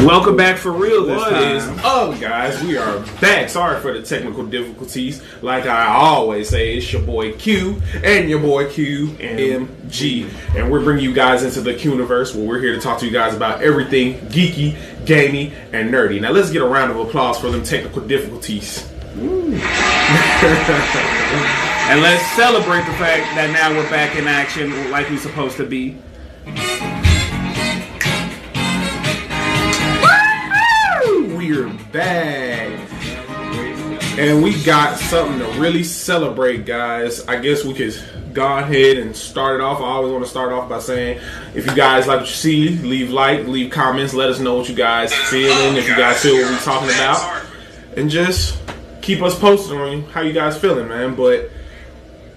Welcome back for real this What time. is up, guys? We are back. Sorry for the technical difficulties. Like I always say, it's your boy Q and your boy QMG. And we're bringing you guys into the QUNIVERSE, where we're here to talk to you guys about everything geeky, gamey, and nerdy. Now let's get a round of applause for them technical difficulties. And let's celebrate the fact that now we're back in action like we're supposed to be. We're back. And we got something to really celebrate, guys. I guess we could go ahead and start it off. I always want to start off by saying, if you guys like what you see, leave comments, let us know what you guys feeling, if you guys feel what we're talking about, and just keep us posted on how you guys feeling, man. But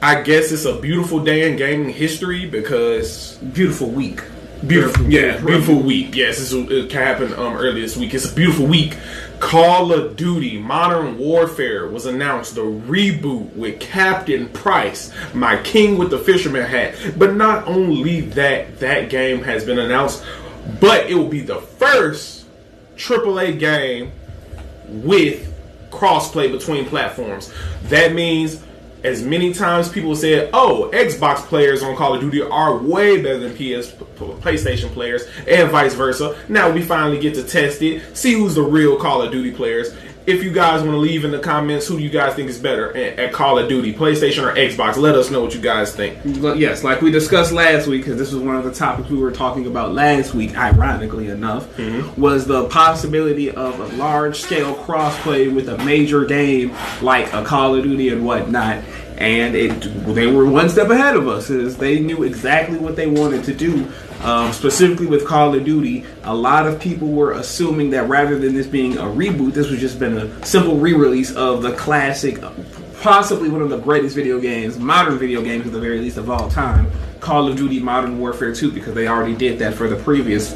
I guess it's a beautiful day in gaming history because Beautiful week. Beautiful week. Yes, it happened earlier this week. It's a beautiful week. Call of Duty Modern Warfare was announced, the reboot with Captain Price, my king with the fisherman hat. But not only that game has been announced, but it will be the first AAA game with crossplay between platforms. That means, as many times people said, oh, Xbox players on Call of Duty are way better than PlayStation players, and vice versa. Now we finally get to test it, see who's the real Call of Duty players. If you guys want to leave in the comments, who do you guys think is better at Call of Duty, PlayStation or Xbox? Let us know what you guys think. Yes, like we discussed last week, because this was one of the topics we were talking about last week, ironically enough, was the possibility of a large-scale crossplay with a major game like a Call of Duty and whatnot. And they were one step ahead of us, as they knew exactly what they wanted to do. Specifically with Call of Duty, a lot of people were assuming that rather than this being a reboot, this was just been a simple re-release of the classic, possibly one of the greatest video games, modern video games at the very least of all time, Call of Duty Modern Warfare 2, because they already did that for the previous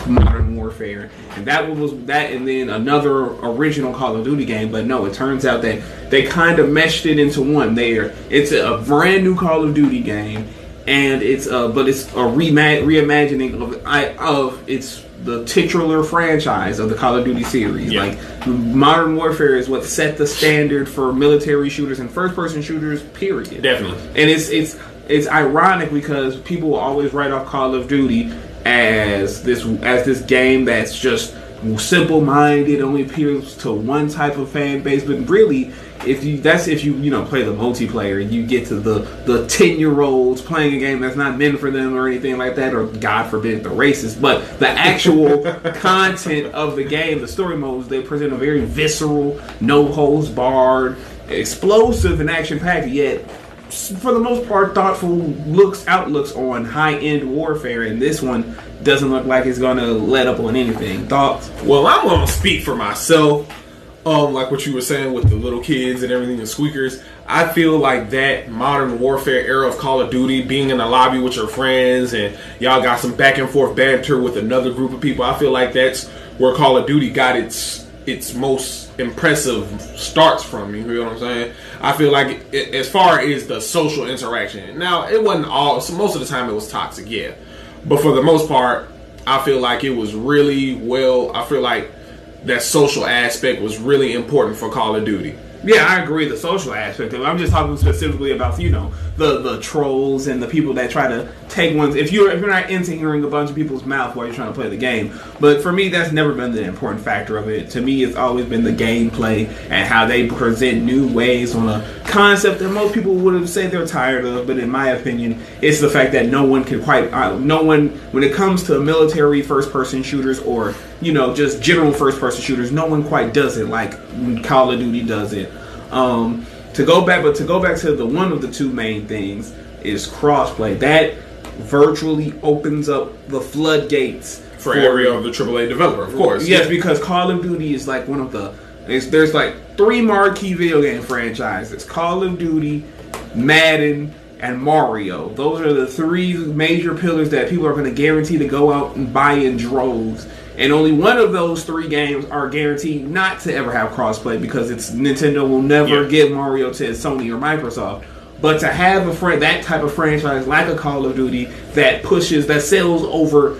Modern Warfare, and that was that, and then another original Call of Duty game. But no, it turns out that they kind of meshed it into one. It's a brand new Call of Duty game, and it's a reimagining of it's the titular franchise of the Call of Duty series. Yeah. Like, Modern Warfare is what set the standard for military shooters and first-person shooters. Period. Definitely. And it's ironic because people will always write off Call of Duty as this game that's just simple-minded, only appeals to one type of fan base. But really, if you play the multiplayer and you get to the 10-year-olds playing a game that's not meant for them or anything like that, or God forbid the racist, but the actual content of the game, the story modes, they present a very visceral, no holds barred, explosive and action-packed, yet for the most part thoughtful outlooks on high-end warfare, and this one doesn't look like it's gonna let up on anything. Thoughts? Well, I'm gonna speak for myself. Like what you were saying with the little kids and everything, the squeakers. I feel like that Modern Warfare era of Call of Duty, being in the lobby with your friends and y'all got some back and forth banter with another group of people, I feel like that's where Call of Duty got its most impressive starts from. You know what I'm saying? I feel like as far as the social interaction, now it wasn't all, so most of the time it was toxic, yeah, but for the most part I feel like it was really well, I feel like that social aspect was really important for Call of Duty. Yeah, I agree, the social aspect of it. I'm just talking specifically about, the trolls and the people that try to take ones. If you're not into hearing a bunch of people's mouth while you're trying to play the game. But for me, that's never been the important factor of it. To me, it's always been the gameplay and how they present new ways on a concept that most people would have said they're tired of. But in my opinion, it's the fact that when it comes to military first-person shooters or just general first-person shooters, no one quite does it like Call of Duty does it. To go back to the one of the two main things is crossplay. That virtually opens up the floodgates for every of the AAA developer, of course. Yes, because Call of Duty is like one of there's like three marquee video game franchises: Call of Duty, Madden, and Mario. Those are the three major pillars that people are going to guarantee to go out and buy in droves. And only one of those three games are guaranteed not to ever have crossplay, because Nintendo will never give Mario to Sony or Microsoft. But to have that type of franchise like a Call of Duty that sells over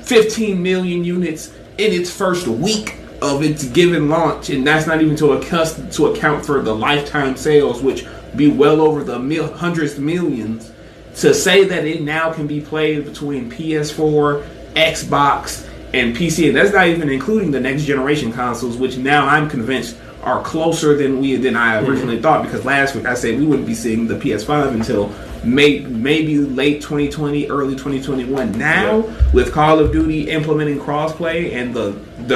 15 million units in its first week of its given launch, and that's not even to account for the lifetime sales, which be well over the hundreds of millions, to say that it now can be played between PS4, Xbox, and PC, and that's not even including the next generation consoles, which now I'm convinced are closer than I originally thought, because last week I said we wouldn't be seeing the PS5 until maybe late 2020, early 2021. Now, with Call of Duty implementing crossplay and the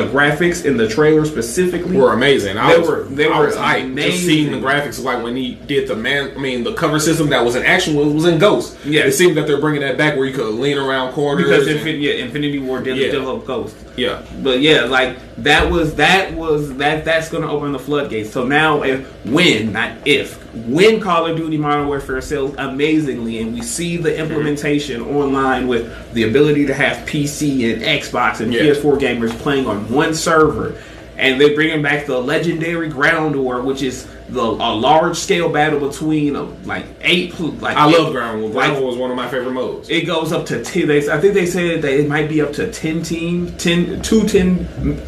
graphics in the trailer specifically were amazing. They were amazing. Just seeing the graphics, like when he did the cover system that was in action was in Ghost. Yeah, it seemed that they're bringing that back where you could lean around corners because Infinity War did develop Ghost. Yeah, but like that's going to open the floodgates. So now, when Call of Duty Modern Warfare sells amazingly, and we see the implementation online with the ability to have PC and Xbox and PS4 gamers playing on one server, and they're bringing back the legendary Ground War, which is a large scale battle between I love Ground War. Ground War was one of my favorite modes. It goes up to 10. I think they said that it might be up to 10 teams. And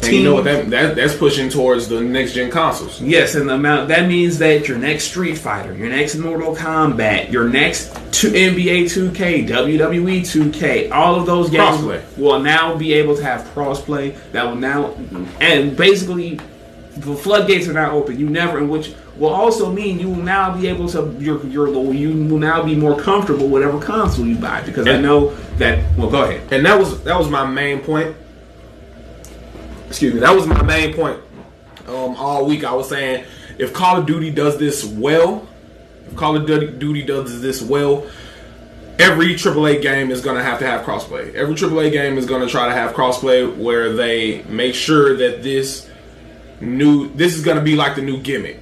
you know what? That's pushing towards the next gen consoles. Yes, and that means that your next Street Fighter, your next Mortal Kombat, your next NBA 2K, WWE 2K, all of those games will now be able to have crossplay. That will now, and basically, the floodgates are now open. Which will also mean you will now be able to you will now be more comfortable with whatever console you buy, because I know that. Well, go ahead. And that was my main point. Excuse me. That was my main point. All week I was saying, if Call of Duty does this well, every AAA game is going to have crossplay. Every AAA game is going to try to have crossplay, where they make sure that this is going to be like the new gimmick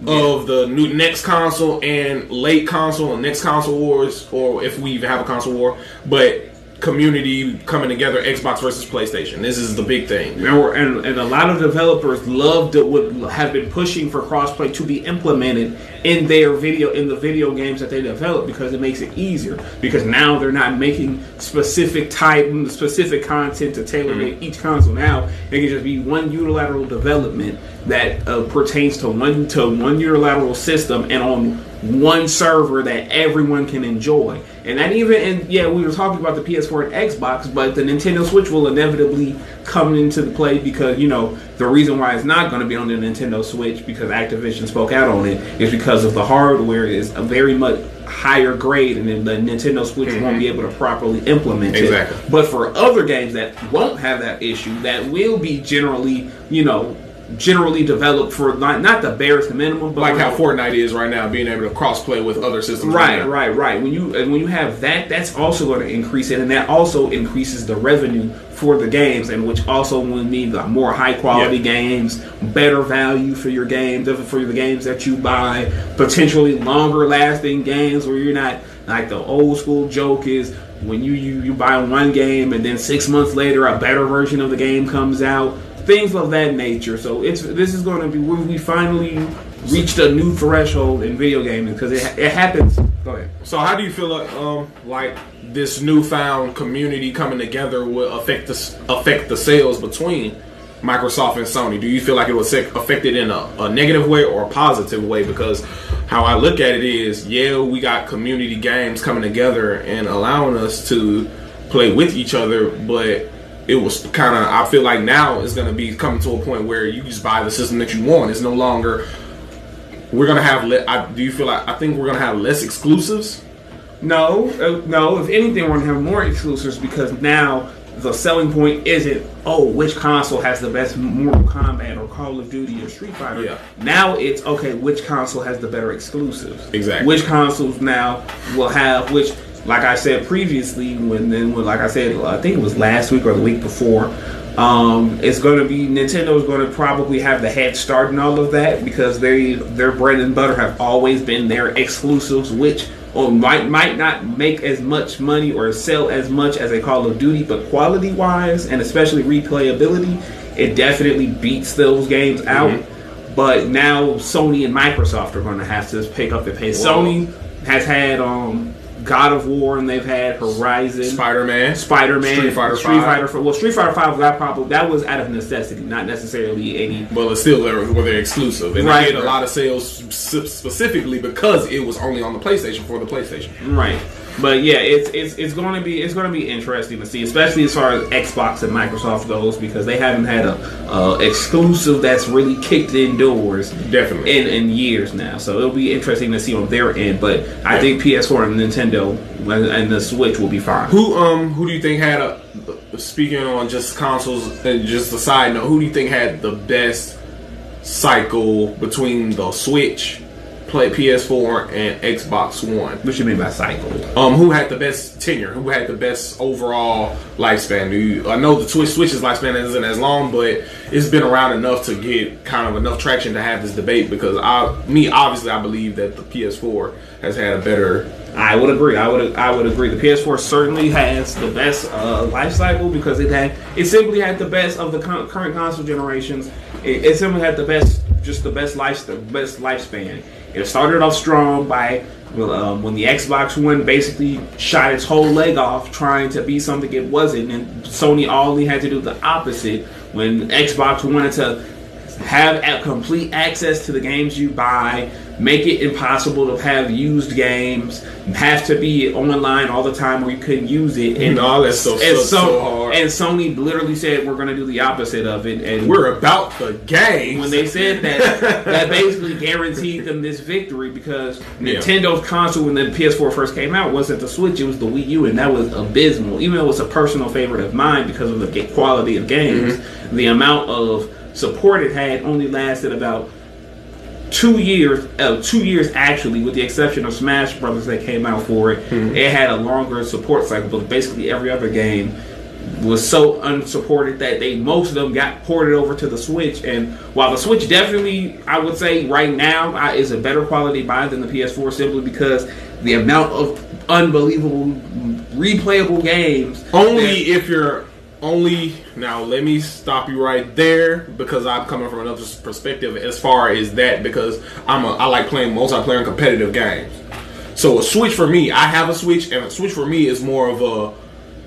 of the new next console and late console and next console wars, or if we even have a console war, but community coming together, Xbox versus PlayStation. This is the big thing. And a lot of developers have been pushing for crossplay to be implemented in the video games that they develop, because it makes it easier. Because now they're not making specific content to tailor each console. Now it can just be one unilateral development that pertains to one unilateral system and on one server that everyone can enjoy. And that we were talking about the PS4 and Xbox, but the Nintendo Switch will inevitably come into the play, because the reason why it's not going to be on the Nintendo Switch, because Activision spoke out on it, is because of the hardware is a very much higher grade, and then the Nintendo Switch won't be able to properly implement it. But for other games that won't have that issue, that will be generally developed for not the barest minimum, but like how Fortnite is right now, being able to crossplay with other systems. Right. When you have that, that's also going to increase it, and that also increases the revenue for the games, and which also will mean the more high quality games, better value for your games, for the games that you buy, potentially longer lasting games where you're not like the old school joke is when you buy one game and then 6 months later a better version of the game comes out. Things of that nature. So this is going to be where we finally reached a new threshold in video gaming, because it happens. Go ahead. So how do you feel like this newfound community coming together will affect the sales between Microsoft and Sony? Do you feel like it was affected in a negative way or a positive way? Because how I look at it is, we got community games coming together and allowing us to play with each other, but it was kind of, I feel like now it's going to be coming to a point where you just buy the system that you want. It's no longer, we're going to have, do you feel like, I think we're going to have less exclusives? No. If anything, we're going to have more exclusives, because now the selling point isn't, which console has the best Mortal Kombat or Call of Duty or Street Fighter. Yeah. Now it's, which console has the better exclusives? Exactly. Which consoles now will have, which, like I said previously, like I said, I think it was last week or the week before, it's going to be, Nintendo is going to probably have the head start in all of that, because their bread and butter have always been their exclusives, which might not make as much money or sell as much as a Call of Duty, but quality-wise and especially replayability, it definitely beats those games out. But now Sony and Microsoft are going to have to pick up the pace. Sony has had God of War, and they've had Horizon, Spider-Man, Street Fighter 5. Well, Street Fighter 5 that was out of necessity, not necessarily any. Well, it's still they're exclusive, and right, they get a lot of sales specifically because it was only on the PlayStation for the PlayStation. Right. But yeah, it's going to be interesting to see, especially as far as Xbox and Microsoft goes, because they haven't had a exclusive that's really kicked indoors definitely in years now. So it'll be interesting to see on their end. But I think PS4 and Nintendo and the Switch will be fine. Who do you think had speaking on just consoles and just a side note, who do you think had the best cycle between the Switch, PS4, and Xbox One? What you mean by cycle? Who had the best tenure? Who had the best overall lifespan? I know the Switch's lifespan isn't as long, but it's been around enough to get kind of enough traction to have this debate. Because I believe that the PS4 has had a better. I would agree. I would agree. The PS4 certainly has the best life cycle because it simply had the best of the current console generations. It simply had the best lifespan. It started off strong by when the Xbox One basically shot its whole leg off trying to be something it wasn't, and Sony only had to do the opposite when Xbox wanted to have complete access to the games you buy, make it impossible to have used games, have to be online all the time or you couldn't use it. And all that stuff so hard. And Sony literally said we're going to do the opposite of it. And we're about the game. When they said that, that basically guaranteed them this victory because Nintendo's console when the PS4 first came out wasn't the Switch, it was the Wii U, and that was abysmal. Even though it was a personal favorite of mine because of the quality of games, the amount of support it had only lasted about 2 years. 2 years actually, with the exception of Smash Brothers that came out for it. It had a longer support cycle, but basically every other game was so unsupported that most of them got ported over to the Switch. And while the Switch definitely, I would say right now is a better quality buy than the PS4 simply because the amount of unbelievable replayable games. Now let me stop you right there because I'm coming from another perspective as far as that, because I like playing multiplayer and competitive games. So a Switch for me, I have a Switch, and a Switch for me is more of a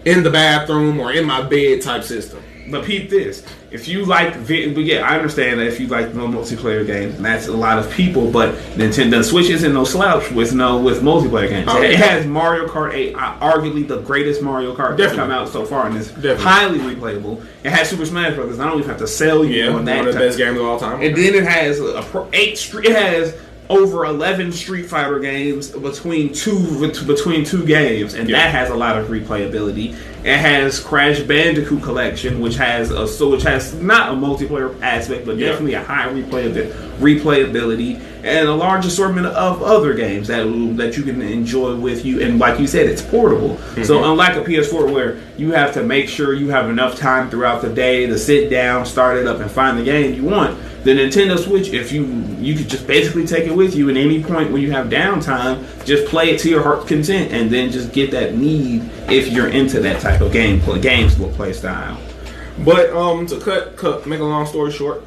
in the bathroom or in my bed type system. But peep this. If you like, but yeah, I understand that if you like multiplayer games, and that's a lot of people, but Nintendo Switch isn't no slouch with multiplayer games. Okay. It has Mario Kart 8, arguably the greatest Mario Kart that's come out so far, and it's highly replayable. It has Super Smash Brothers. I don't even have to sell you on that. One of the best games of all time. And then it has it has over 11 Street Fighter games between two games, and that has a lot of replayability. It has Crash Bandicoot Collection, which has not a multiplayer aspect, but definitely a high replayability, and a large assortment of other games that you can enjoy with you. And like you said, it's portable. So unlike a PS4 where you have to make sure you have enough time throughout the day to sit down, start it up, and find the game you want, the Nintendo Switch, if you could just basically take it with you at any point when you have downtime, just play it to your heart's content, and then just get that need if you're into that type of games play style. But to make a long story short,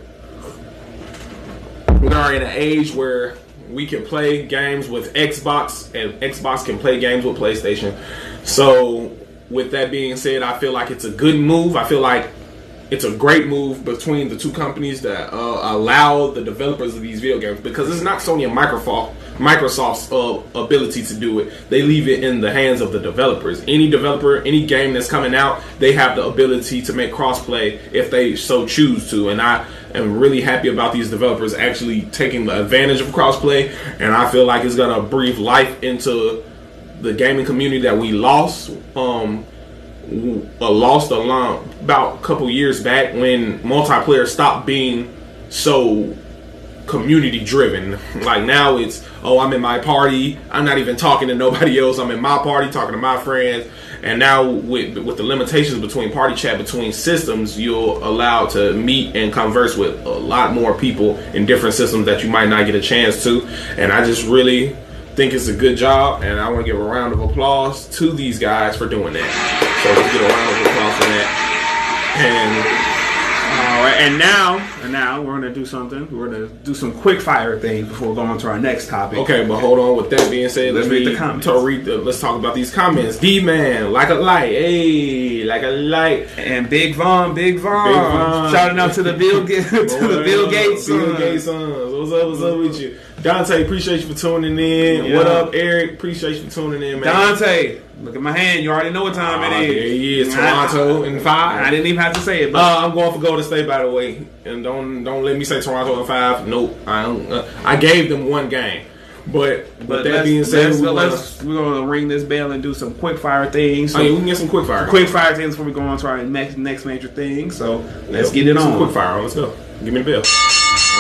we are in an age where we can play games with Xbox, and Xbox can play games with PlayStation. So with that being said, I feel like it's a good move. I feel like it's a great move between the two companies that allow the developers of these video games, because it's not Sony and Microsoft's ability to do it. They leave it in the hands of the developers. Any developer, any game that's coming out, they have the ability to make crossplay if they so choose to. And I am really happy about these developers actually taking the advantage of crossplay. And I feel like it's gonna breathe life into the gaming community that we lost. About a couple years back when multiplayer stopped being so community driven. Like now it's, I'm in my party, I'm not even talking to nobody else, I'm in my party talking to my friends. And now with the limitations between party chat between systems, you're allowed to meet and converse with a lot more people in different systems that you might not get a chance to. And I just really think it's a good job, and I want to give a round of applause to these guys for doing that. So let's get a round of applause for that. And right, and now we're gonna do something. We're gonna do some quick fire things before going on to our next topic. Okay, but hold on. With that being said, let's read the comments. Let's talk about these comments. D-Man, like a light, hey, like a light, and Big Von, shouting out to the Bill Gates sons. What's up with you? Dante, appreciate you for tuning in. Yeah. What up, Eric? Appreciate you for tuning in, man. Dante, look at my hand. You already know what time it is. There he is. Toronto in 5. I didn't even have to say it. But I'm going for Golden State, by the way. And don't let me say Toronto in 5. Nope. I gave them one game. But that being said, we're going to ring this bell and do some quick fire things. So we can get some quick fire. Quick fire things before we go on to our next major thing. So let's get it on. Some quick fire. Let's go. Give me the bell.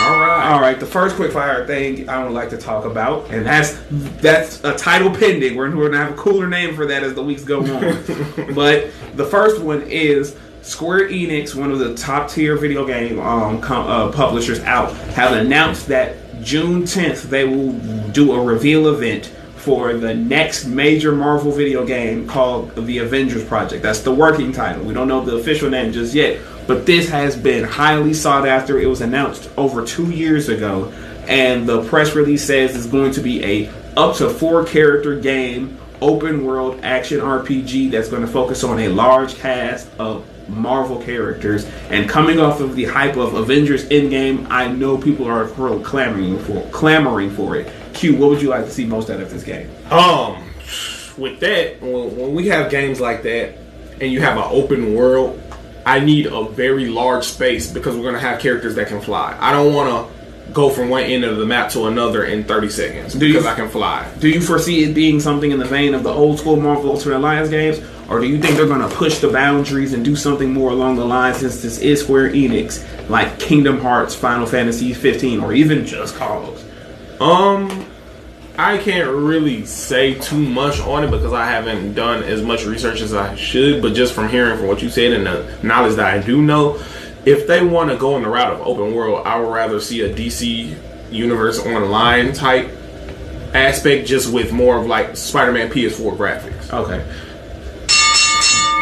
All right. The first quick fire thing I would like to talk about, and that's a title pending. We're going to have a cooler name for that as the weeks go on. But the first one is Square Enix, one of the top tier video game publishers out, have announced that June 10th they will do a reveal event for the next major Marvel video game called The Avengers Project. That's the working title. We don't know the official name just yet, but this has been highly sought after. It was announced over 2 years ago, and the press release says it's going to be a up to 4 character game, open world action RPG that's going to focus on a large cast of Marvel characters. And coming off of the hype of Avengers Endgame, I know people are clamoring for it. Q, what would you like to see most out of this game? With that, when we have games like that and you have an open world, I need a very large space because we're going to have characters that can fly. I don't want to go from one end of the map to another in 30 seconds because I can fly. Do you foresee it being something in the vein of the old school Marvel Ultimate Alliance games? Or do you think they're going to push the boundaries and do something more along the lines, since this is Square Enix, like Kingdom Hearts, Final Fantasy 15, or even Just Cause? I can't really say too much on it because I haven't done as much research as I should, but just from hearing from what you said and the knowledge that I do know, if they want to go in the route of open world, I would rather see a DC Universe Online type aspect, just with more of like Spider-Man PS4 graphics. Okay.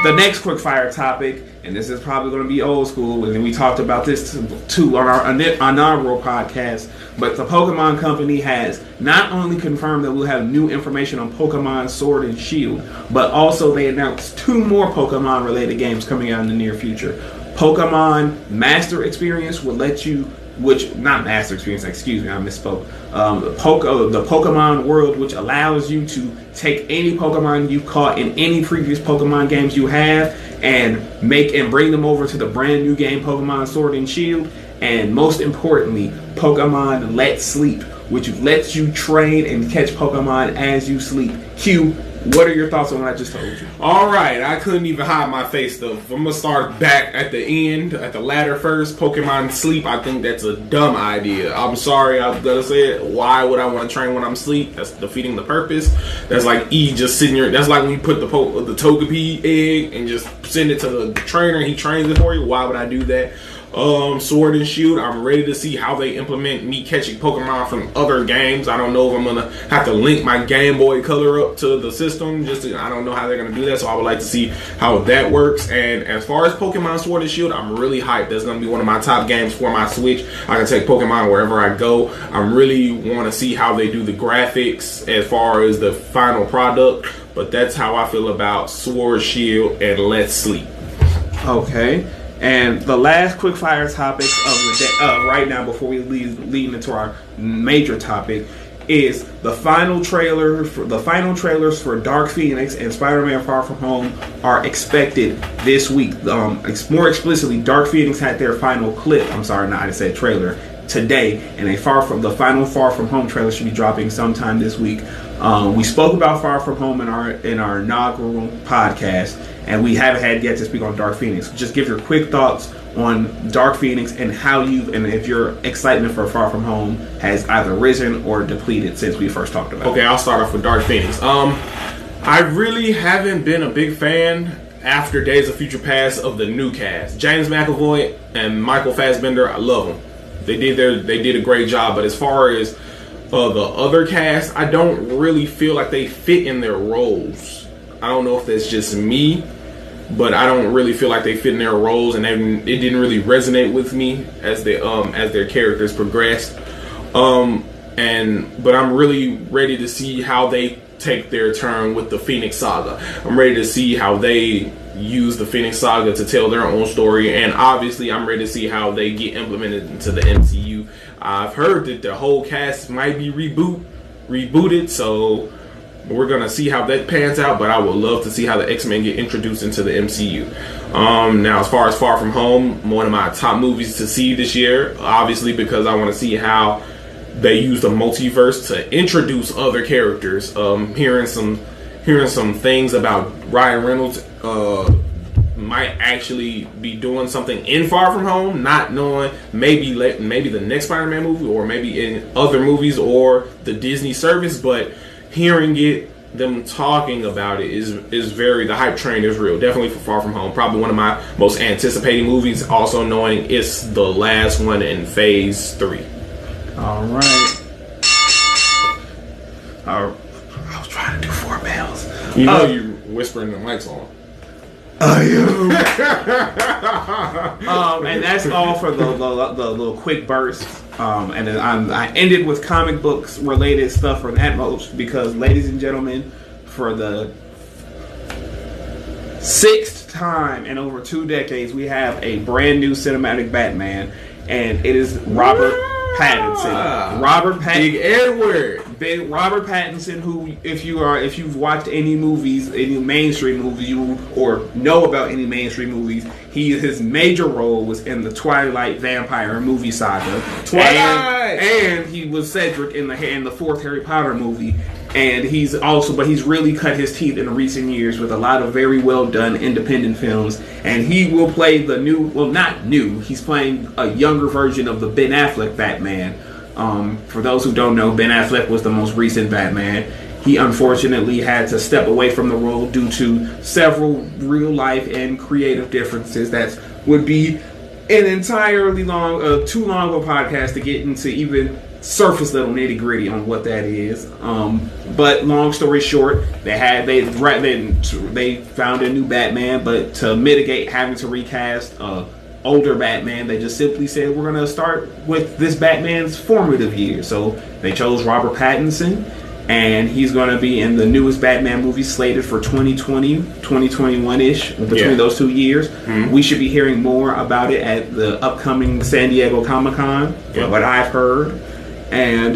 The next quick fire topic, and this is probably going to be old school, and we talked about this too on our inaugural podcast, but the Pokemon Company has not only confirmed that we'll have new information on Pokemon Sword and Shield, but also they announced 2 more Pokemon related games coming out in the near future. Pokemon Master Experience will let you, not Master Experience, excuse me, I misspoke. The Pokemon World, which allows you to take any Pokemon you caught in any previous Pokemon games you have and bring them over to the brand new game Pokemon Sword and Shield. And most importantly, Pokemon Let Sleep, which lets you train and catch Pokemon as you sleep. Q, what are your thoughts on what I just told you? Alright, I couldn't even hide my face though. I'm gonna start back at the end, at the ladder first. Pokemon Sleep, I think that's a dumb idea. I'm sorry, I'm gonna say it. Why would I want to train when I'm asleep? That's defeating the purpose. That's like just sitting here. That's like when you put the Togepi egg and just send it to the trainer and he trains it for you. Why would I do that? Sword and Shield, I'm ready to see how they implement me catching Pokemon from other games. I don't know if I'm gonna have to link my Game Boy Color up to the system. I don't know how they're gonna do that, so I would like to see how that works. And as far as Pokemon Sword and Shield, I'm really hyped. That's gonna be one of my top games for my Switch. I can take Pokemon wherever I go. I really want to see how they do the graphics as far as the final product. But that's how I feel about Sword, Shield, and Let's Sleep. Okay. And the last quick fire topic of the day, right now, before we lead into our major topic, is the final trailers for Dark Phoenix and Spider-Man Far From Home are expected this week. More explicitly, Dark Phoenix had their final clip. I'm sorry, I said trailer today, and the final Far From Home trailer should be dropping sometime this week. We spoke about Far From Home in our inaugural podcast, and we haven't had yet to speak on Dark Phoenix. Just give your quick thoughts on Dark Phoenix and if your excitement for Far From Home has either risen or depleted since we first talked about it. Okay, I'll start off with Dark Phoenix. I really haven't been a big fan after Days of Future Past of the new cast. James McAvoy and Michael Fassbender, I love them. They did a great job, but as far as the other cast, I don't really feel like they fit in their roles. I don't know if that's just me, but I don't really feel like they fit in their roles, and it didn't really resonate with me as their characters progressed. But I'm really ready to see how they take their turn with the Phoenix Saga. I'm ready to see how they use the Phoenix Saga to tell their own story, and obviously I'm ready to see how they get implemented into the MCU. I've heard that the whole cast might be rebooted, so we're gonna see how that pans out. But I would love to see how the X-Men get introduced into the MCU. Now, as far as Far From Home, one of my top movies to see this year, obviously because I want to see how they use the multiverse to introduce other characters. Hearing some things about Ryan Reynolds might actually be doing something in Far From Home, not knowing maybe the next Spider-Man movie, or maybe in other movies or the Disney service. But hearing them talking about it is the hype train is real. Definitely for Far From Home, probably one of my most anticipated movies. Also knowing it's the last one in Phase 3. All right. I was trying to do 4 bells. You know you're whispering the mics on. I am. And that's all for the little quick burst. And then I ended with comic books related stuff for that most, because, ladies and gentlemen, for the 6th time in over 2 decades, we have a brand new cinematic Batman, and it is Robert Pattinson. Robert Pattinson. Big Edward. Big Robert Pattinson, who, if you've watched any movies, any mainstream movies, or know about any mainstream movies, his major role was in the Twilight vampire movie saga. Twilight! And he was Cedric in the 4th Harry Potter movie. And he's really cut his teeth in recent years with a lot of very well done independent films. And he will play he's playing a younger version of the Ben Affleck Batman. For those who don't know, Ben Affleck was the most recent Batman. He unfortunately had to step away from the role due to several real life and creative differences that would be an entirely too long of a podcast to get into even surface level nitty gritty on what that is. But long story short, they found a new Batman, but to mitigate having to recast older Batman, they just simply said, we're going to start with this Batman's formative years. So they chose Robert Pattinson, and he's going to be in the newest Batman movie slated for 2020, 2021-ish, between those 2 years. Mm-hmm. We should be hearing more about it at the upcoming San Diego Comic-Con, what I've heard. And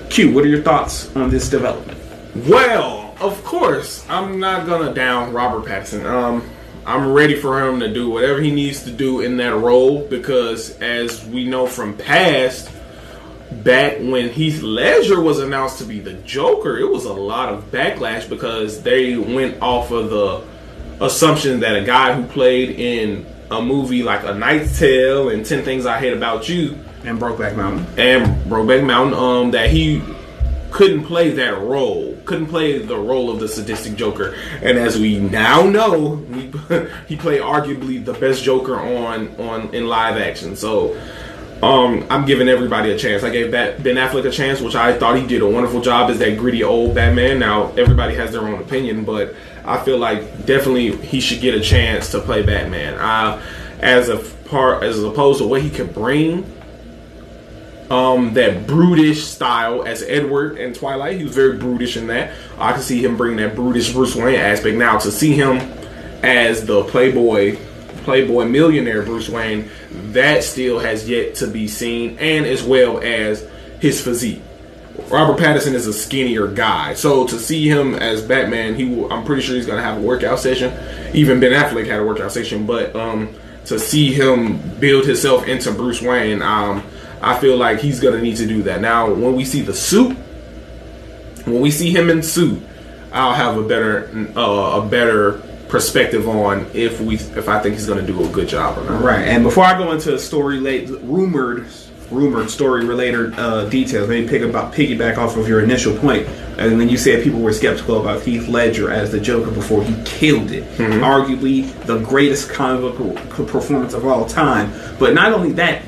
Q, what are your thoughts on this development? Well, of course, I'm not going to down Robert Pattinson. I'm ready for him to do whatever he needs to do in that role, because as we know from past, back when Heath Ledger was announced to be the Joker, it was a lot of backlash because they went off of the assumption that a guy who played in a movie like A Knight's Tale and 10 Things I Hate About You and Brokeback Mountain, that he couldn't play that role, couldn't play the role of the sadistic Joker. And as we now know, he played arguably the best Joker in live action. So I'm giving everybody a chance. I gave Ben Affleck a chance, which I thought he did a wonderful job as that gritty old Batman. Now everybody has their own opinion, but I feel like definitely he should get a chance to play Batman. As opposed to what he could bring. That brutish style as Edward in Twilight. He was very brutish in that. I can see him bring that brutish Bruce Wayne aspect. Now, to see him as the playboy millionaire Bruce Wayne, that still has yet to be seen, and as well as his physique. Robert Pattinson is a skinnier guy, so to see him as Batman, I'm pretty sure he's going to have a workout session. Even Ben Affleck had a workout session, but to see him build himself into Bruce Wayne, I feel like he's going to need to do that. Now, when we see him in suit, I'll have a better perspective on if I think he's going to do a good job or not. Right. And before I go into rumored story related details, let me piggyback off of your initial point. And when you said people were skeptical about Heath Ledger as the Joker before he killed it, arguably the greatest comic book performance of all time. But not only that,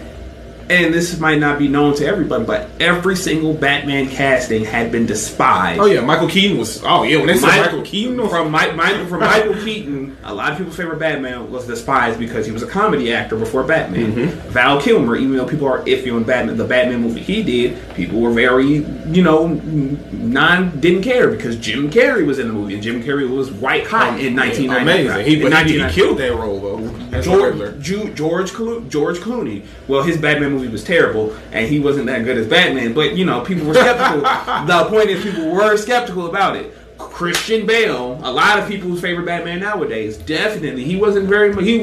and this might not be known to everybody, but every single Batman casting had been despised. Oh yeah, Michael Keaton was. Oh yeah, when they said Michael Keaton from Michael Keaton, a lot of people's favorite Batman was despised because he was a comedy actor before Batman. Mm-hmm. Val Kilmer, even though people are iffy on Batman, the Batman movie he did, people were very didn't care because Jim Carrey was in the movie, and Jim Carrey was white hot in 1995. Amazing, he killed that role though. George Clooney. Well, his Batman movie was terrible, and he wasn't that good as Batman. But people were skeptical. The point is, people were skeptical about it. Christian Bale, a lot of people's favorite Batman nowadays, definitely he wasn't very much. He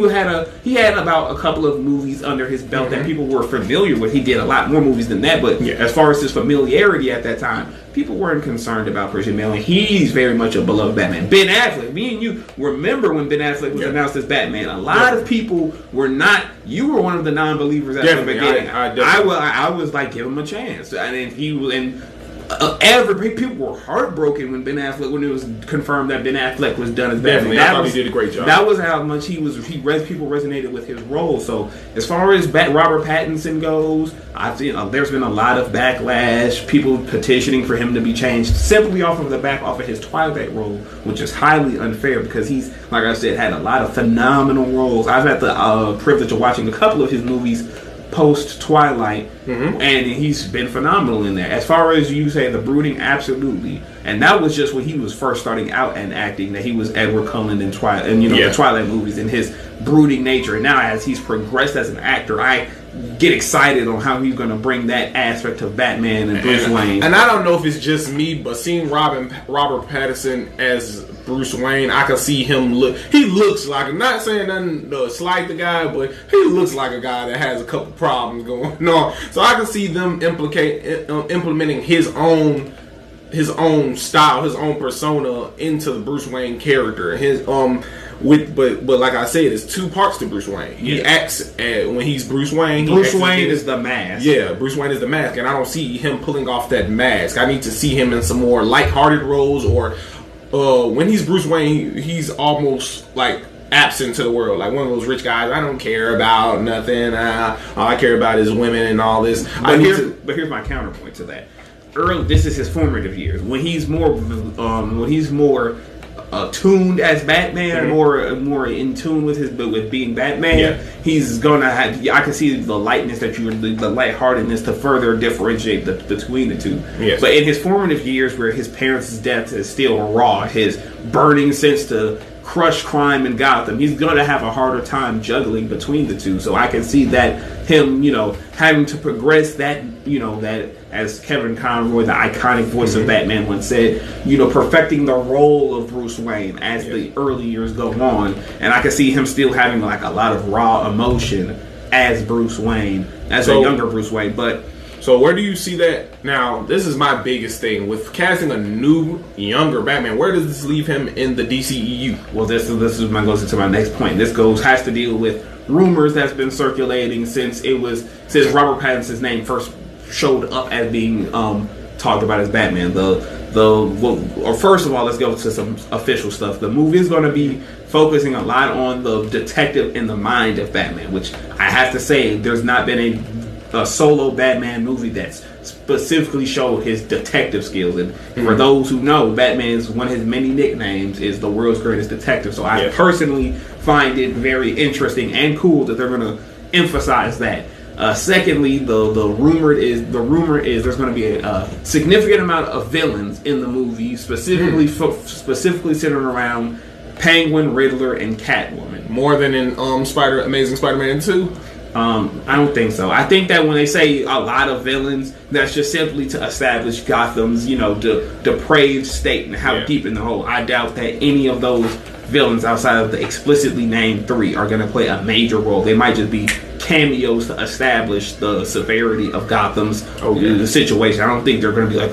had about a couple of movies under his belt that people were familiar with. He did a lot more movies than that, but as far as his familiarity at that time, people weren't concerned about Christian Bale, and he's very much a beloved Batman. Ben Affleck, me and you remember when Ben Affleck was announced as Batman. A lot of people were not. You were one of the non-believers at the beginning. I was like, give him a chance, and then he was and. People were heartbroken when it was confirmed that Ben Affleck was done as Batman. I thought he did a great job. That was how much people resonated with his role. So as far as Robert Pattinson goes, there's been a lot of backlash. People petitioning for him to be changed simply off of his Twilight role, which is highly unfair because he's, like I said, had a lot of phenomenal roles. I've had the privilege of watching a couple of his movies post Twilight, and he's been phenomenal in there. As far as you say, The Brooding, absolutely, and that was just when he was first starting out in acting. That he was Edward Cullen in Twilight, and the Twilight movies, and his brooding nature. And now, as he's progressed as an actor, I get excited on how he's going to bring that aspect of Batman and Bruce Wayne. And I don't know if it's just me, but seeing Robert Pattinson as Bruce Wayne, I can see him he looks like, I'm not saying nothing to slight the guy, but he looks like a guy that has a couple problems going on. So I can see them implementing his own style, his own persona into the Bruce Wayne character. But like I said, it's two parts to Bruce Wayne. He acts when he's Bruce Wayne. Bruce Wayne is the mask. Yeah, Bruce Wayne is the mask, and I don't see him pulling off that mask. I need to see him in some more lighthearted roles, or when he's Bruce Wayne, he's almost like absent to the world, like one of those rich guys. I don't care about nothing. All I care about is women and all this. But here's my counterpoint to that. This is his formative years when he's more tuned as Batman, more in tune with being Batman. He's gonna have. I can see the lightness the lightheartedness to further differentiate between the two. Yes. But in his formative years, where his parents' death is still raw, his burning sense to crush crime in Gotham, he's gonna have a harder time juggling between the two. So I can see that him, having to progress that, that, as Kevin Conroy, the iconic voice of Batman, once said, perfecting the role of Bruce Wayne as the early years go on. And I can see him still having like a lot of raw emotion as Bruce Wayne, as a younger Bruce Wayne. But so where do you see that? Now, this is my biggest thing with casting a new, younger Batman. Where does this leave him in the DCEU? Well, this goes into my next point. This has to deal with rumors that's been circulating since Robert Pattinson's name first showed up as being talked about as Batman. First of all, let's go to some official stuff. The movie is going to be focusing a lot on the detective in the mind of Batman, which I have to say, there's not been a solo Batman movie that's specifically showed his detective skills. And for those who know, Batman's one of his many nicknames is the world's greatest detective. So I personally find it very interesting and cool that they're going to emphasize that. Secondly, the rumor is there's going to be a significant amount of villains in the movie, specifically centered around Penguin, Riddler, and Catwoman. More than in Amazing Spider-Man 2? I don't think so. I think that when they say a lot of villains, that's just simply to establish Gotham's, depraved state and how deep in the hole. I doubt that any of those villains outside of the explicitly named three are going to play a major role. They might just be cameos to establish the severity of Gotham's situation. I don't think they're going to be like,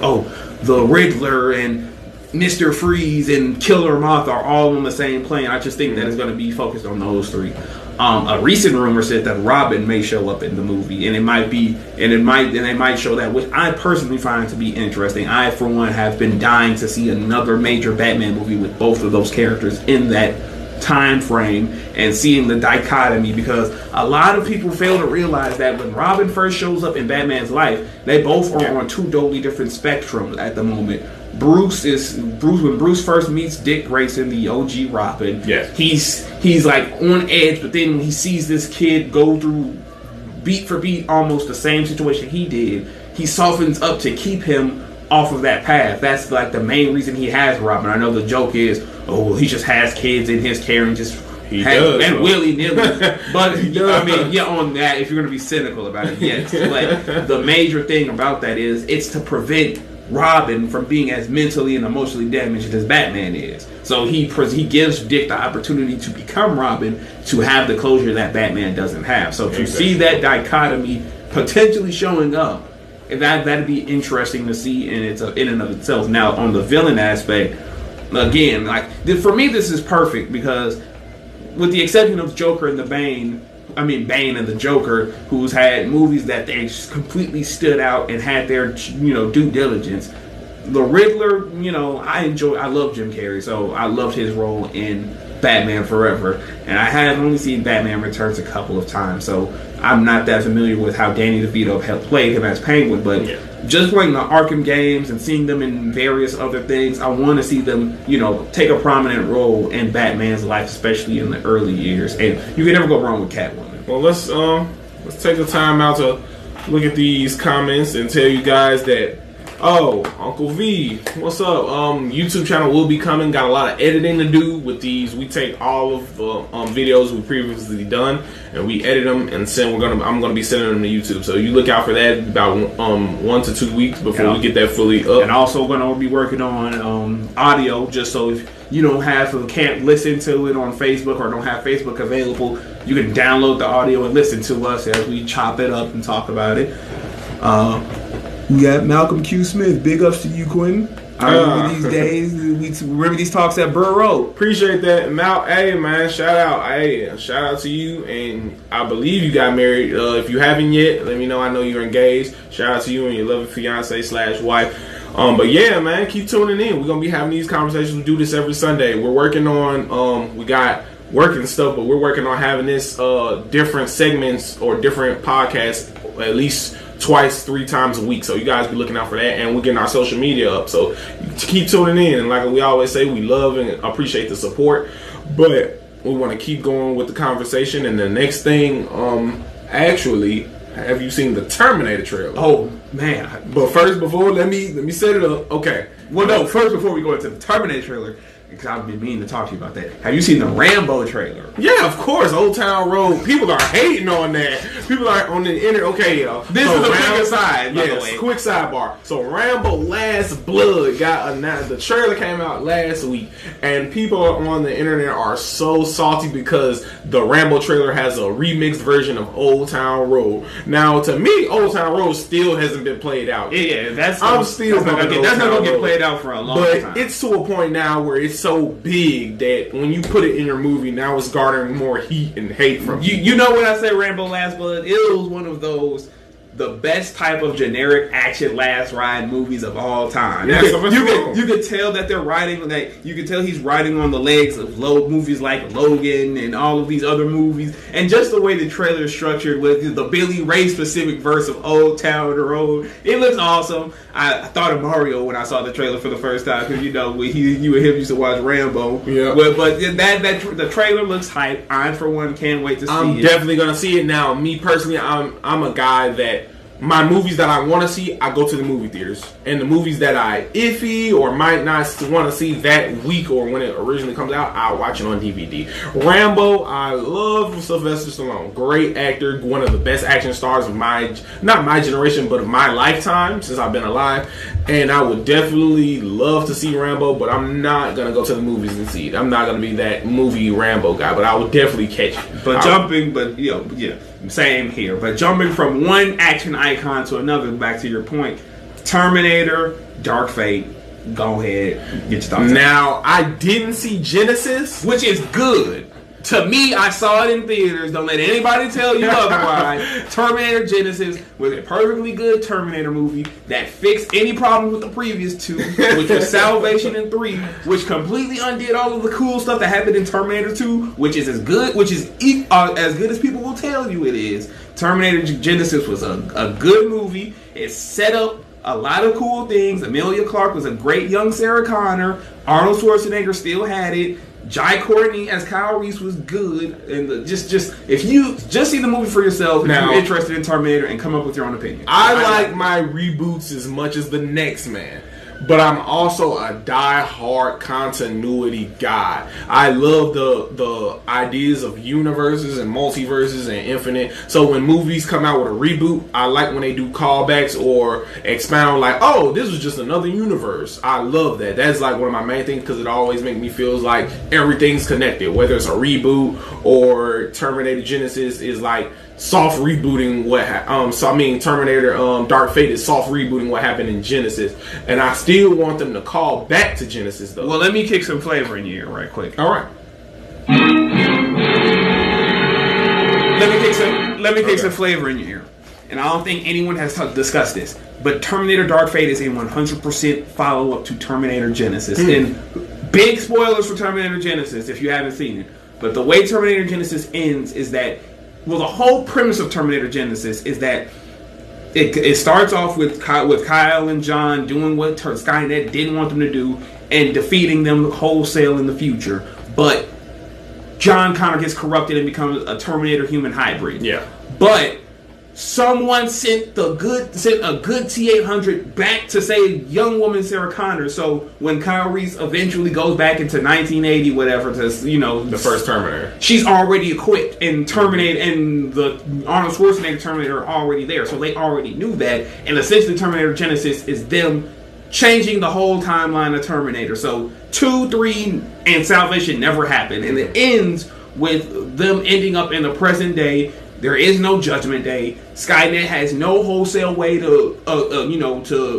the Riddler and Mr. Freeze and Killer Moth are all on the same plane. I just think that it's going to be focused on those three. A recent rumor said that Robin may show up in the movie, and they might show that, which I personally find to be interesting. I, for one, have been dying to see another major Batman movie with both of those characters in that time frame and seeing the dichotomy, because a lot of people fail to realize that when Robin first shows up in Batman's life, they both are on two totally different spectrums at the moment. When Bruce first meets Dick Grayson, the OG Robin, he's like on edge, but then he sees this kid go through beat for beat almost the same situation he did. He softens up to keep him off of that path. That's like the main reason he has Robin. I know the joke is, oh, well, he just has kids in his care and just willy-nilly. But I mean, yeah, on that, if you're going to be cynical about it, yes. But the major thing about that is it's to prevent Robin from being as mentally and emotionally damaged as Batman is. So he gives Dick the opportunity to become Robin, to have the closure that Batman doesn't have. So if you see that dichotomy potentially showing up, that'd be interesting to see in and of itself. Now, on the villain aspect, again, like for me, this is perfect because, with the exception of Joker and Bane and the Joker, who's had movies that they just completely stood out and had their due diligence. The Riddler, I love Jim Carrey, so I loved his role in Batman Forever, and I have only seen Batman Returns a couple of times, so I'm not that familiar with how Danny DeVito played him as Penguin, but just playing the Arkham games and seeing them in various other things, I want to see them, take a prominent role in Batman's life, especially in the early years. And you can never go wrong with Catwoman. Well, let's take the time out to look at these comments and tell you guys that, Uncle V, what's up? YouTube channel will be coming. Got a lot of editing to do with these. We take all of the videos we previously done and we edit them and I'm gonna be sending them to YouTube. So you look out for that about 1 to 2 weeks before we get that fully up. And also gonna be working on audio, just so if you can't listen to it on Facebook or don't have Facebook available, you can download the audio and listen to us as we chop it up and talk about it. We got Malcolm Q. Smith. Big ups to you, Quinn. I remember these days. We remember these talks at Burr Road. Appreciate that, Mal. Hey, man, shout out to you. And I believe you got married. If you haven't yet, let me know. I know you're engaged. Shout out to you and your loving fiance/wife. But yeah, man, keep tuning in. We're gonna be having these conversations. We do this every Sunday. We're working on. We got working stuff, but we're working on having this different segments or different podcasts at least twice, 3 times a week. So you guys be looking out for that, and we're getting our social media up. So keep tuning in. And like we always say, we love and appreciate the support, but we want to keep going with the conversation. And the next thing, actually, have you seen the Terminator trailer? Oh man! But first, let me set it up. Okay. Well, no. First, before we go into the Terminator trailer, because I've been meaning to talk to you about that. Have you seen the Rambo trailer? Yeah, of course. Old Town Road. People are hating on that. People are on the internet. Okay, y'all. This is a quick aside, by the way. Quick sidebar. So Rambo Last Blood got announced. The trailer came out last week, and people on the internet are so salty because the Rambo trailer has a remixed version of Old Town Road. Now, to me, Old Town Road still hasn't been played out. Yeah, that's not going to get played out for a long time. But it's to a point now where it's so big that when you put it in your movie, now it's garnering more heat and hate from you. You know when I say Rambo Last Blood, it was one of those the best type of generic action last ride movies of all time. Yeah, you could tell that they're riding, you could tell he's riding on the legs of movies like Logan and all of these other movies, and just the way the trailer is structured with the Billy Ray specific verse of Old Town Road, it looks awesome. I thought of Mario when I saw the trailer for the first time because you and him used to watch Rambo. Yeah, but the trailer looks hype. I for one can't wait to see it. I'm definitely gonna see it now. Me personally, I'm a guy that my movies that I want to see, I go to the movie theaters. And the movies that I iffy or might not want to see that week or when it originally comes out, I'll watch it on DVD. Rambo, I love Sylvester Stallone. Great actor, one of the best action stars of not my generation, but of my lifetime since I've been alive. And I would definitely love to see Rambo, but I'm not going to go to the movies and see it. I'm not going to be that movie Rambo guy, but I would definitely catch it. Same here. But jumping from one action icon to another, back to your point, Terminator, Dark Fate, go ahead, get your thoughts. Now, I didn't see Genesis, which is good. To me, I saw it in theaters. Don't let anybody tell you otherwise. Terminator Genesis was a perfectly good Terminator movie that fixed any problems with the previous two, which was Salvation in 3, which completely undid all of the cool stuff that happened in Terminator 2, which is as good, as good as people will tell you it is. Terminator Genesis was a good movie. It set up a lot of cool things. Emilia Clarke was a great young Sarah Connor. Arnold Schwarzenegger still had it. Jai Courtney as Kyle Reese was good. And just if you just see the movie for yourself, if you're interested in Terminator, and come up with your own opinion. I like my reboots as much as the next man. But I'm also a die-hard continuity guy. I love the ideas of universes and multiverses and infinite. So when movies come out with a reboot, I like when they do callbacks or expound like, oh, this was just another universe. I love that. That's like one of my main things because it always makes me feel like everything's connected. Whether it's a reboot or Terminator Genesis is like soft rebooting Terminator Dark Fate is soft rebooting what happened in Genesis, and I still want them to call back to Genesis though. Well, let me kick some flavor in your ear right quick. All right. Let me kick some flavor in your ear. And I don't think anyone has discussed this, but Terminator Dark Fate is a 100% follow-up to Terminator Genesis. And big spoilers for Terminator Genesis if you haven't seen it. But the way Terminator Genesis ends is that, well, the whole premise of Terminator Genesis is that it starts off with Kyle and John doing what Skynet didn't want them to do and defeating them wholesale in the future. But John Connor gets corrupted and becomes a Terminator human hybrid. Yeah. But someone sent a good T-800 back to save young woman Sarah Connor. So when Kyle Reese eventually goes back into 1980, whatever, to the first Terminator, she's already equipped, and Terminator and the Arnold Schwarzenegger Terminator are already there. So they already knew that, and essentially Terminator Genesis is them changing the whole timeline of Terminator. So 2, 3, and Salvation never happened, and it ends with them ending up in the present day. There is no Judgment Day. Skynet has no wholesale way to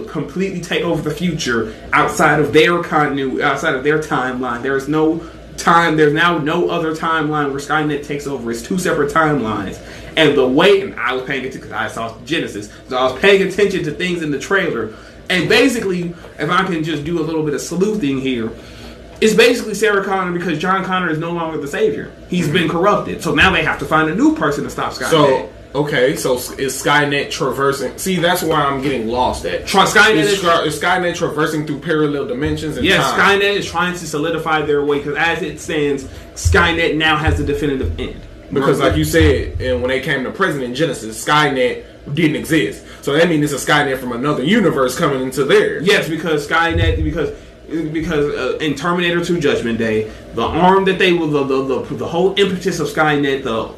completely take over the future outside of their continuity, outside of their timeline. There's no time. There's now no other timeline where Skynet takes over. It's two separate timelines. And the way, and I was paying attention because I saw Genesis, so I was paying attention to things in the trailer. And basically, if I can just do a little bit of sleuthing here, it's basically Sarah Connor because John Connor is no longer the savior. He's been corrupted. So now they have to find a new person to stop Skynet. So is Skynet traversing? See, that's why I'm getting lost at. Is Skynet traversing through parallel dimensions and time? Skynet is trying to solidify their way because as it stands, Skynet now has the definitive end. Because like you said, and when they came to present in Genesis, Skynet didn't exist. So that means it's a Skynet from another universe coming into theirs. Yes, because in Terminator 2 Judgment Day, the arm that they were the whole impetus of Skynet, the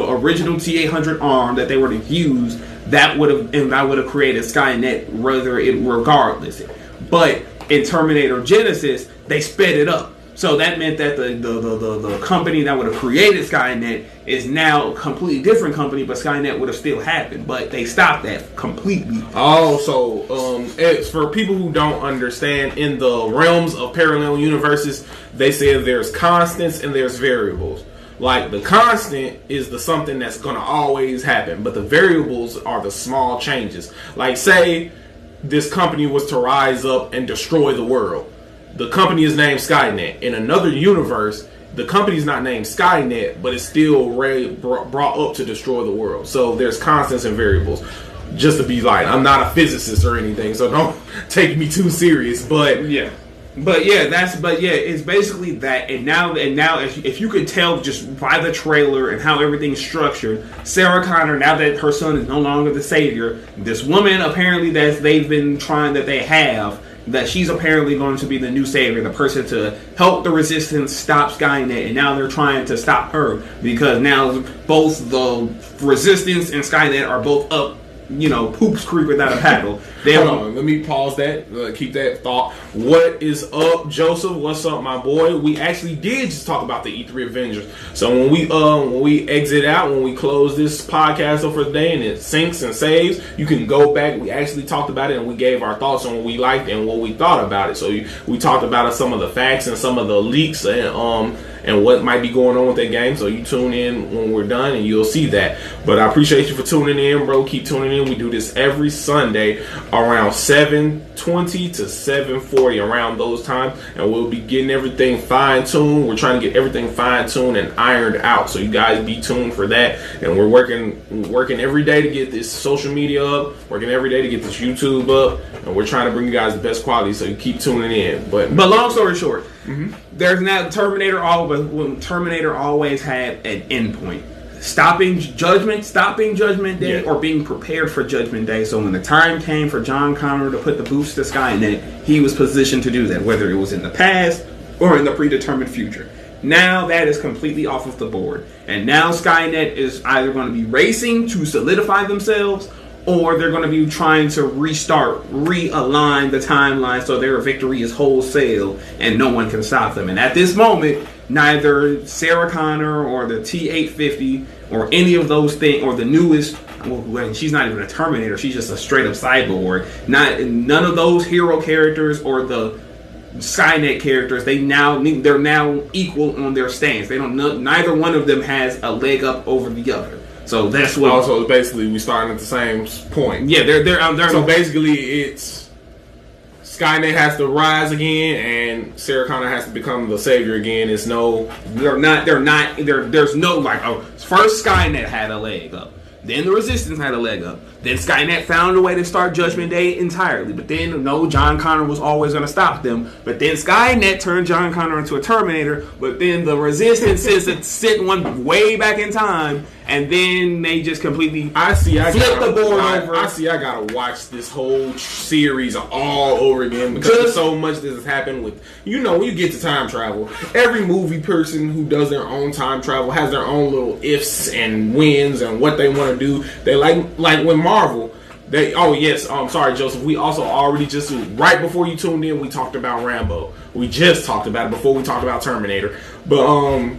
original T-800 arm that they were to use, that would have created Skynet regardless. But in Terminator Genesis, they sped it up. So that meant that the company that would have created Skynet is now a completely different company, but Skynet would have still happened. But they stopped that completely. Oh, so it's for people who don't understand, in the realms of parallel universes, they say there's constants and there's variables. Like, the constant is the something that's going to always happen, but the variables are the small changes. Like, say this company was to rise up and destroy the world. The company is named Skynet. In another universe, the company's not named Skynet, but it's still brought up to destroy the world. So there's constants and variables. Just to be like, I'm not a physicist or anything, so don't take me too serious. But it's basically that. And now, if you could tell just by the trailer and how everything's structured, Sarah Connor, now that her son is no longer the savior, this woman apparently that she's apparently going to be the new savior, the person to help the resistance stop Skynet, and now they're trying to stop her because now both the resistance and Skynet are both up, Poops Creek without a paddle. Hold on, let me pause that. Keep that thought. What is up, Joseph? What's up, my boy? We actually did just talk about the E3 Avengers. So when we exit out, when we close this podcast up for the day and it syncs and saves, you can go back. We actually talked about it and we gave our thoughts on what we liked and what we thought about it. So we talked about some of the facts and some of the leaks and and what might be going on with that game. So you tune in when we're done and you'll see that. But I appreciate you for tuning in, bro. Keep tuning in. We do this every Sunday around 7:20 to 7:40, around those times, and we'll be getting everything fine-tuned. We're trying to get everything fine-tuned and ironed out, so you guys be tuned for that. And we're working every day to get this social media up, working every day to get this YouTube up, and we're trying to bring you guys the best quality, so you keep tuning in. But long story short, there's now Terminator always had an endpoint. Stopping Judgment Day, or being prepared for Judgment Day. So when the time came for John Connor to put the boots to Skynet, he was positioned to do that, whether it was in the past or in the predetermined future. Now that is completely off of the board. And now Skynet is either going to be racing to solidify themselves, or they're going to be trying to realign the timeline so their victory is wholesale and no one can stop them. And at this moment, neither Sarah Connor or the T-850 or any of those things, or the newest, well, she's not even a Terminator, she's just a straight up cyborg. None of those hero characters or the Skynet characters, they're now equal on their stance. Neither one of them has a leg up over the other. So that's what. Also, basically, we starting at the same point. Yeah, they're so basically, it's Skynet has to rise again, and Sarah Connor has to become the savior again. There's no like, first Skynet had a leg up, then the Resistance had a leg up, then Skynet found a way to start Judgment Day entirely. But then John Connor was always going to stop them. But then Skynet turned John Connor into a Terminator. But then the Resistance sent one way back in time. And then they just completely flip the board over. I gotta watch this whole series all over again because there's so much that has happened with, when you get to time travel, every movie person who does their own time travel has their own little ifs and wins and what they want to do. They like when Marvel, sorry Joseph, we also already just, right before you tuned in, we talked about Rambo. We just talked about it before we talked about Terminator. But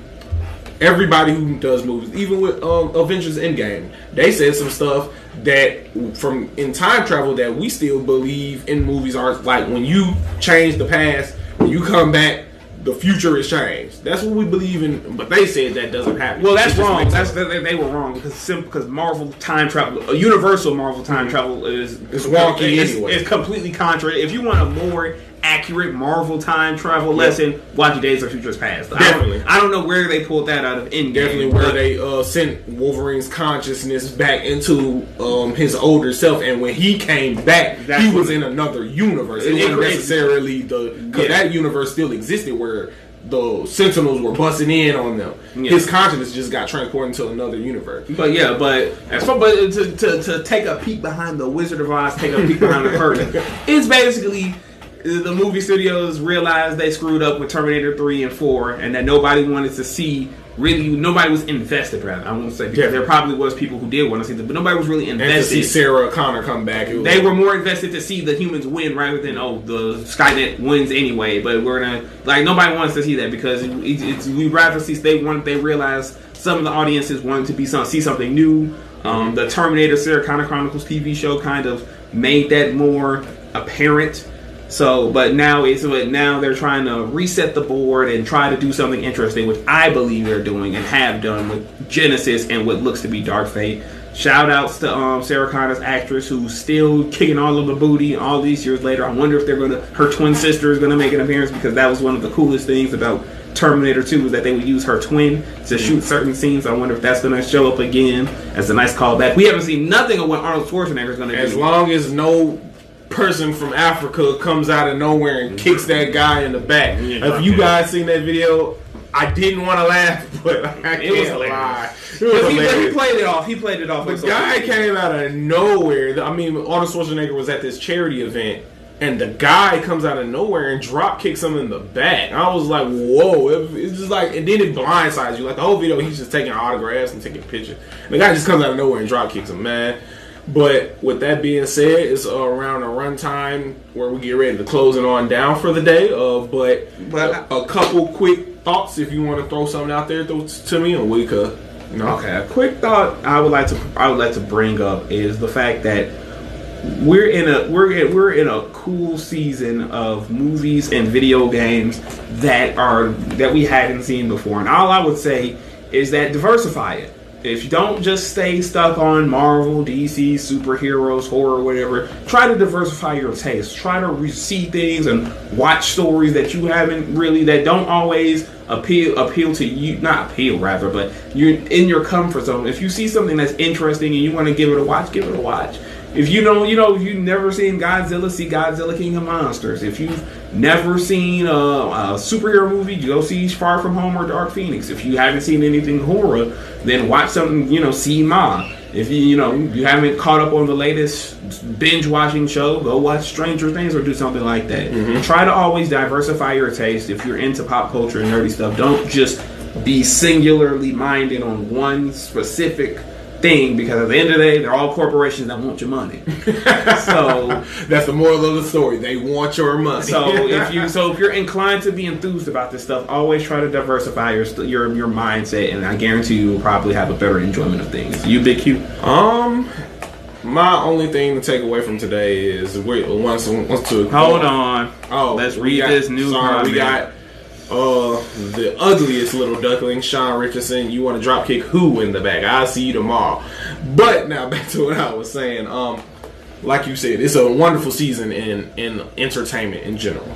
everybody who does movies, even with Avengers Endgame, they said some stuff that from in time travel that we still believe in movies are like, when you change the past, when you come back, the future is changed. That's what we believe in, but they said that doesn't happen. Well, that's wrong. They were wrong because Marvel time travel, Universal Marvel time travel is wonky anyway. It's completely contrary. If you want a more accurate Marvel time travel lesson, watch Days of Future Past. Definitely. I don't know where they pulled that out of Endgame. Definitely where they sent Wolverine's consciousness back into his older self, and when he came back, he was in another universe. It wasn't necessarily because that universe still existed where the Sentinels were busting in on them. Yeah. His consciousness just got transported into another universe. But to take a peek behind the Wizard of Oz, take a peek behind the curtain, it's basically the movie studios realized they screwed up with Terminator 3 and 4, and that nobody wanted to see. Really, nobody was invested. Rather, I won't say, because there probably was people who did want to see them, but nobody was really invested. And to see Sarah Connor come back, they were more invested to see the humans win rather than the Skynet wins anyway. But we're gonna nobody wants to see that because we'd rather see they realized some of the audiences wanted to see something new. The Terminator Sarah Connor Chronicles TV show kind of made that more apparent. So, but now they're trying to reset the board and try to do something interesting, which I believe they're doing and have done with Genesis and what looks to be Dark Fate. Shout outs to Sarah Connor's actress, who's still kicking all of the booty all these years later. I wonder if her twin sister is gonna make an appearance, because that was one of the coolest things about Terminator 2 was that they would use her twin to shoot certain scenes. I wonder if that's gonna show up again as a nice callback. We haven't seen nothing of what Arnold Schwarzenegger is gonna do. As long as no person from Africa comes out of nowhere and kicks that guy in the back. If you guys seen that video, I didn't want to laugh, but it was hilarious. He played it off. The guy came out of nowhere. I mean, Arnold Schwarzenegger was at this charity event, and the guy comes out of nowhere and drop kicks him in the back. I was like, whoa. It's just like, and then it blindsides you. Like the whole video, he's just taking autographs and taking pictures. And the guy just comes out of nowhere and drop kicks him, man. But with that being said, it's around a runtime where we get ready to close it on down for the day. But a couple quick thoughts, if you want to throw something out there to me, or we could. Okay, a quick thought I would like to bring up is the fact that we're in a cool season of movies and video games that we hadn't seen before. And all I would say is that diversify it. If you don't just stay stuck on Marvel, DC, superheroes, horror, whatever, try to diversify your taste. Try to see things and watch stories that you haven't really, that don't always appeal to you, not appeal rather, but you're in your comfort zone. If you see something that's interesting and you want to give it a watch, give it a watch. If you don't, if you've never seen Godzilla, see Godzilla King of Monsters. If you've never seen a superhero movie, go see Far From Home or Dark Phoenix. If you haven't seen anything horror, then watch something, see Ma. If you haven't caught up on the latest binge watching show, go watch Stranger Things or do something like that. Mm-hmm. Try to always diversify your taste. If you're into pop culture and nerdy stuff, don't just be singularly minded on one specific thing, because at the end of the day, they're all corporations that want your money. So that's the moral of the story. They want your money. So if you're inclined to be enthused about this stuff, always try to diversify your mindset, and I guarantee you will probably have a better enjoyment of things. You, Big Q? My only thing to take away from today is hold on. Oh, let's read this news. Sorry, we got the ugliest little duckling, Sean Richardson. You want to drop kick who in the back? I'll see you tomorrow. But now back to what I was saying. Like you said, it's a wonderful season in entertainment in general.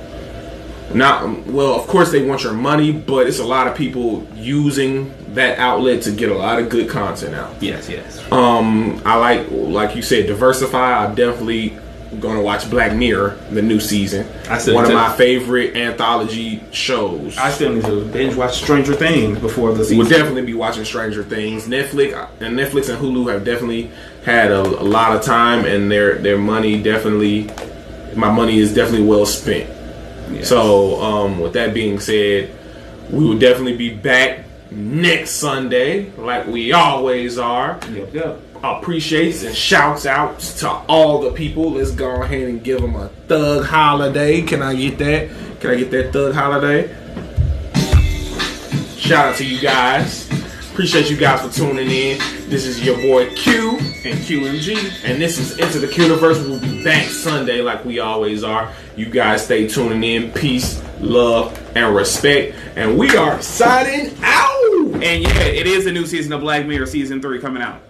Of course they want your money, but it's a lot of people using that outlet to get a lot of good content out. Yes. I like you said, diversify. I definitely gonna watch Black Mirror, the new season. One of my favorite anthology shows. I still need to binge watch Stranger Things before the season. We'll definitely be watching Stranger Things. Netflix and Hulu have definitely had a lot of time, and their money definitely, my money is definitely well spent. Yes. So with that being said, we will definitely be back next Sunday like we always are. Yep. Appreciates and shouts out to all the people. Let's go ahead and give them a thug holiday. Can I get that? Can I get that thug holiday? Shout out to you guys. Appreciate you guys for tuning in. This is your boy Q and QMG, and this is Into the QUNIVERSE. We'll be back Sunday like we always are. You guys stay tuning in. Peace, love, and respect. And we are signing out. And yeah, it is the new season of Black Mirror, season 3 coming out.